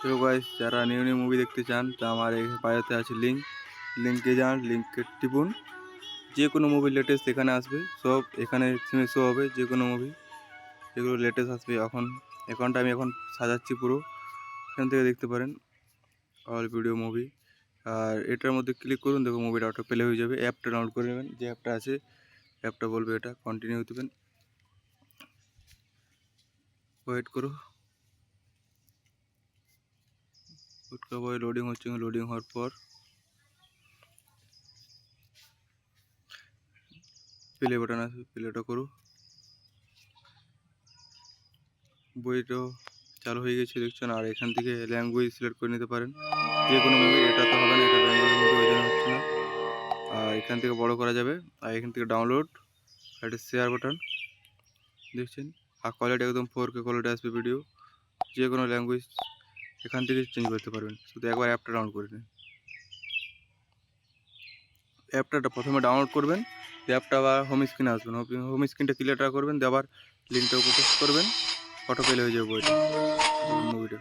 তো গাইস, যারা new new movie দেখতে চান তো আমার এই বায়োতে আছে লিঙ্কে যান, লিঙ্কে টিপুন। যে কোনো মুভি লেটেস্ট এখানে আসবে, সব এখানে সিমে শো হবে। যে কোনো মুভি যেগুলো লেটেস্ট আসবে এখন অ্যাকাউন্টটা আমি এখন সাজাচ্ছি পুরো, এখান থেকে দেখতে পারেন অল ভিডিও মুভি। আর এটার মধ্যে ক্লিক করুন, দেখো মুভিটা অটো প্লে হয়ে যাবে। অ্যাপটা ডাউনলোড করে নেবেন, যে অ্যাপটা আছে অ্যাপটা বলবে এটা কন্টিনিউ দেবেন, ওয়েট করো। লোডিং হচ্ছে, লোডিং হওয়ার পর প্লে বাটন আছে, প্লেটা করো। বইটা চালু হয়ে গেছে দেখছেন। আর এখান থেকে ল্যাঙ্গুয়েজ সিলেক্ট করে নিতে পারেন যে কোনো মুভির। এটা তো হবে না, এটা বেঙ্গলি মুভি, ওই জন্য হচ্ছে না। আর এখান থেকে বড় করা যাবে। আর এখান থেকে ডাউনলোড, এটা শেয়ার বাটন দেখছেন। আর কোয়ালিটি একদম 4K কোয়ালিটি আসবে ভিডিও। যে কোনো ল্যাঙ্গুয়েজ এখান থেকে চেঞ্জ করতে পারবেন, শুধু একবার অ্যাপটা ডাউনলোড করে নিন। অ্যাপটা প্রথমে ডাউনলোড করবেন, অ্যাপটা আবার হোম স্ক্রিনে আসবেন, হোম স্ক্রিনটা ক্লিয়ার করবেন, দিয়ে আবার লিঙ্কটা উপর করবেন, অটো প্লে হয়ে যাবে বইটা, মুভিটা।